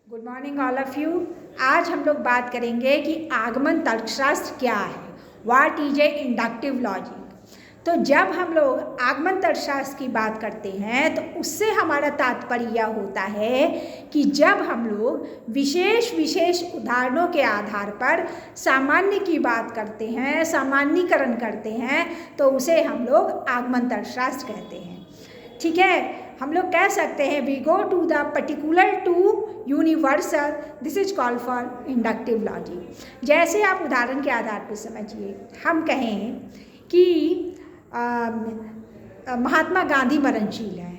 Good morning all of you. आज हम लोग बात करेंगे कि आगमन तर्कशास्त्र क्या है, what is a inductive logic. तो जब हम लोग आगमन तर्कशास्त्र की बात करते हैं तो उससे हमारा तात्पर्य होता है कि जब हम लोग विशेष विशेष उदाहरणों के आधार पर सामान्य की बात करते हैं, सामान्यीकरण करते हैं, तो उसे हम लोग आगमन तर्कशास्त्र कहते हैं। ठीक है, हम लोग कह सकते हैं we go to the particular to universal, this is called for inductive logic. जैसे आप उदाहरण के आधार पर समझिए, हम कहें कि महात्मा गांधी मरणशील है,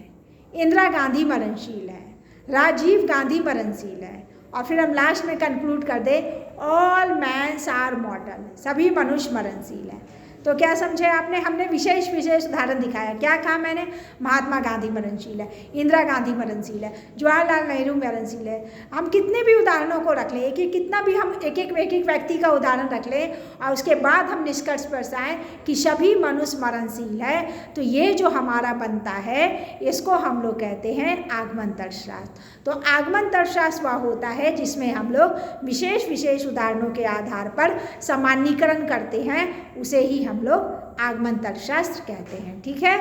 इंदिरा गांधी मरणशील है, राजीव गांधी मरणशील है, और फिर हम लास्ट में कंक्लूड कर दे ऑल मैन्स आर मॉर्टल, सभी मनुष्य मरणशील है। तो क्या समझे आपने? हमने विशेष विशेष उदाहरण दिखाया। क्या कहा मैंने? महात्मा गांधी मरणशील है, इंदिरा गांधी मरणशील है, जवाहरलाल नेहरू मरणशील है। हम कितने भी उदाहरणों को रख लें, कितना भी हम एक एक व्यक्ति का उदाहरण रख लें और उसके बाद हम निष्कर्ष पर आएँ कि सभी मनुष्य मरणशील है, तो ये जो हमारा बनता है इसको हम लोग कहते हैं आगमन तर्कशास्त्र। तो आगमन तर्कशास्त्र वह होता है जिसमें हम लोग विशेष विशेष उदाहरणों के आधार पर सामान्यीकरण करते हैं, उसे ही हम लोग आगमन तर्कशास्त्र कहते हैं। ठीक है,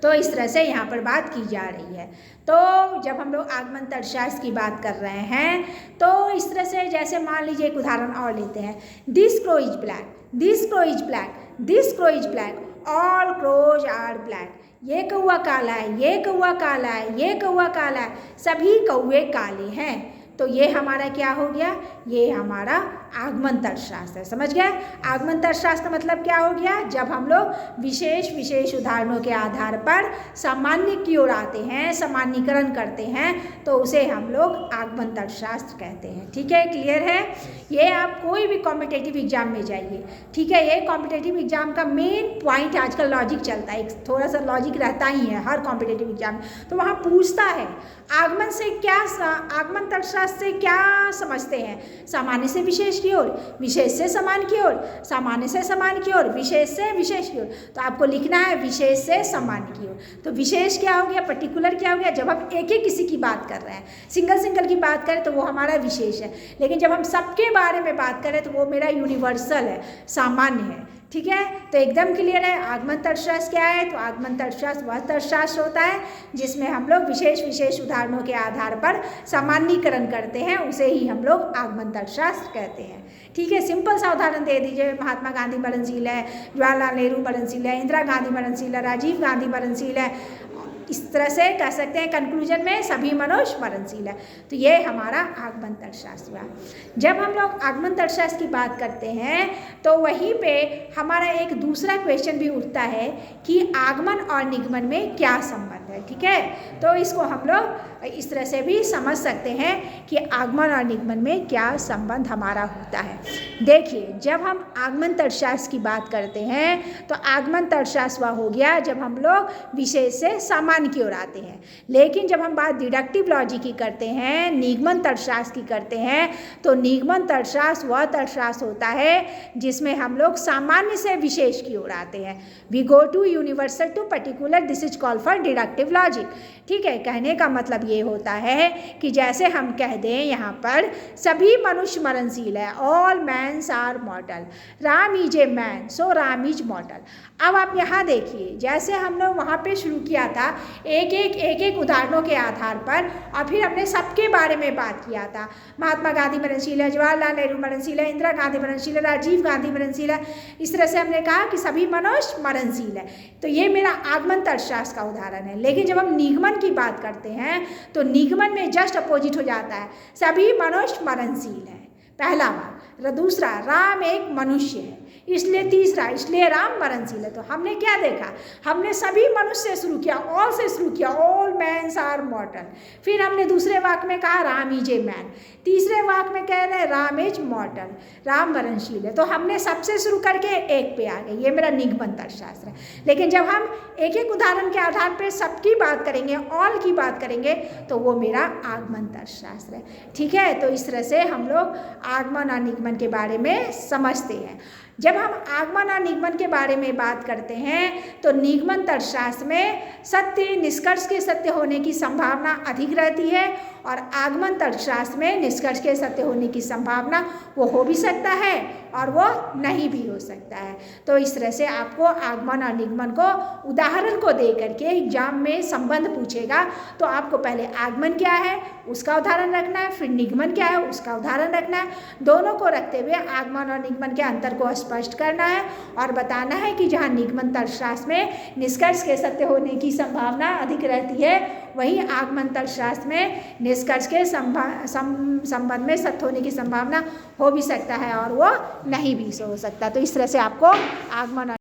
तो इस तरह से यहाँ पर बात की जा रही है। तो जब हम लोग आगमन तर्कशास्त्र की बात कर रहे हैं तो इस तरह से, जैसे मान लीजिए एक उदाहरण और लेते हैं, this crow is black, this crow is black, this crow is black, all crows are black. ये कौवा काला है, ये कौवा काला है, ये कौवा काला है, सभी कौवे काले हैं। तो ये हमारा क्या हो गया? ये हमारा आगमन तर्कशास्त्र है। समझ गए? आगमन तर्कशास्त्र का मतलब क्या हो गया? जब हम लोग विशेष विशेष उदाहरणों के आधार पर सामान्य की ओर आते हैं, सामान्यीकरण करते हैं, तो उसे हम लोग आगमन तर्कशास्त्र कहते हैं। ठीक है, क्लियर है? ये आप कोई भी कॉम्पिटेटिव एग्जाम में जाइए, ठीक है, ये कॉम्पिटेटिव एग्जाम का मेन पॉइंट आजकल लॉजिक चलता है, थोड़ा सा लॉजिक रहता ही है हर कॉम्पिटेटिव एग्जाम में। तो वहाँ पूछता है आगमन से क्या, आगमन तर्कशास्त्र से क्या समझते हैं? सामान्य से विशेष की ओर, विशेष से समान की ओर, सामान्य से समान की ओर, विशेष से विशेष की ओर। तो आपको लिखना है विशेष से सामान्य की ओर। तो विशेष क्या हो गया? पर्टिकुलर क्या हो गया? जब हम एक एक किसी की बात कर रहे हैं, सिंगल की बात करें तो वो हमारा विशेष है, लेकिन जब हम सबके बारे में बात करें तो वो मेरा यूनिवर्सल है, सामान्य है। ठीक है, तो एकदम क्लियर है। आगमन तर्कशास्त्र क्या है? तो आगमन तर्कशास्त्र वह तर्कशास्त्र होता है जिसमें हम लोग विशेष विशेष उदाहरणों के आधार पर सामान्यीकरण करते हैं, उसे ही हम लोग आगमन तर्कशास्त्र कहते हैं। ठीक है, सिंपल सा उदाहरण दे दीजिए, महात्मा गांधी मरणशील है, जवाहरलाल नेहरू मरणशील है, इंदिरा गांधी मरणशील है, राजीव गांधी मरणशील है। इस तरह से कह सकते हैं कंक्लूजन में सभी मनुष्य मरणशील है। तो ये हमारा आगमन तर्कशास्त्र हुआ। जब हम लोग आगमन तर्कशास्त्र की बात करते हैं तो वहीं पे हमारा एक दूसरा क्वेश्चन भी उठता है कि आगमन और निगमन में क्या संबंध है। ठीक है, तो इसको हम लोग इस तरह से भी समझ सकते हैं कि आगमन और निगमन में क्या संबंध हमारा होता है। देखिए, जब हम आगमन तर्कशास्त्र की बात करते हैं तो आगमन तर्कशास्त्र वह हो गया जब हम लोग विशेष से सामान्य की ओर आते हैं, लेकिन जब हम बात डिडक्टिव लॉजिक की करते हैं, निगमन तर्कशास्त्र की करते हैं, तो निगमन तर्कशास्त्र वह तर्कशास्त्र होता है जिसमें हम लोग सामान्य से विशेष की ओर आते हैं। We go to universal to particular, this is called for deductive logic. ठीक है, कहने का मतलब ये होता है कि जैसे हम कह दें यहाँ पर सभी मनुष्य मरणशील है, all mans are mortal, Ram is a man so Ram is mortal. अब आप यहाँ देखिए, जैसे हम लोग वहाँ पे शुरू किया था एक एक उदाहरणों के आधार पर, और फिर हमने सबके बारे में बात किया था। महात्मा गांधी मरणशील है, जवाहरलाल नेहरू मरणशील है, इंदिरा गांधी मरणशील है, राजीव गांधी मरणशील है। इस तरह से हमने कहा कि सभी मनुष्य मरणशील है। तो ये मेरा आगमन तर्कशास्त्र का उदाहरण है। लेकिन जब हम निगमन की बात करते हैं तो निगमन में जस्ट अपोजिट हो जाता है, सभी मनुष्य मरणशील है, पहला बात। दूसरा, राम एक मनुष्य है, इसलिए तीसरा, इसलिए राम मरणशील है। तो हमने क्या देखा? हमने सभी मनुष्य से शुरू किया, ऑल से शुरू किया, ऑल मैन्स आर मॉर्टल। फिर हमने दूसरे वाक्य में कहा राम इज ए मैन, तीसरे वाक्य में कह रहे हैं राम इज मॉर्टल, राम मरणशील है। तो हमने सबसे शुरू करके एक पे आ गए, ये मेरा निगमन तर्कशास्त्र है। लेकिन जब हम एक एक उदाहरण के आधार पर सबकी बात करेंगे, ऑल की बात करेंगे, तो वो मेरा आगमन तर्कशास्त्र है। ठीक है, तो इस तरह से हम लोग आगमन और निगमन के बारे में समझते हैं। जब हम आगमन और निगमन के बारे में बात करते हैं तो निगमन तर्कशास्त्र में सत्य, निष्कर्ष के सत्य होने की संभावना अधिक रहती है और आगमन तर्कशास्त्र में निष्कर्ष के सत्य होने की संभावना वो हो भी सकता है और वो नहीं भी हो सकता है। तो इस तरह से आपको आगमन और निगमन को उदाहरण को दे करके एग्जाम में संबंध पूछेगा तो आपको पहले आगमन क्या है उसका उदाहरण रखना है, फिर निगमन क्या है उसका उदाहरण रखना है। दोनों को रखते हुए आगमन और निगमन के अंतर को स्पष्ट करना है और बताना है कि जहाँ निगमन तर्कशास्त्र में निष्कर्ष के सत्य होने की संभावना अधिक रहती है, वहीं आगमन तर्कशास्त्र में निष्कर्ष के संबंध में सत्य होने की संभावना हो भी सकता है और वो नहीं भी हो सकता। तो इस तरह से आपको आगमन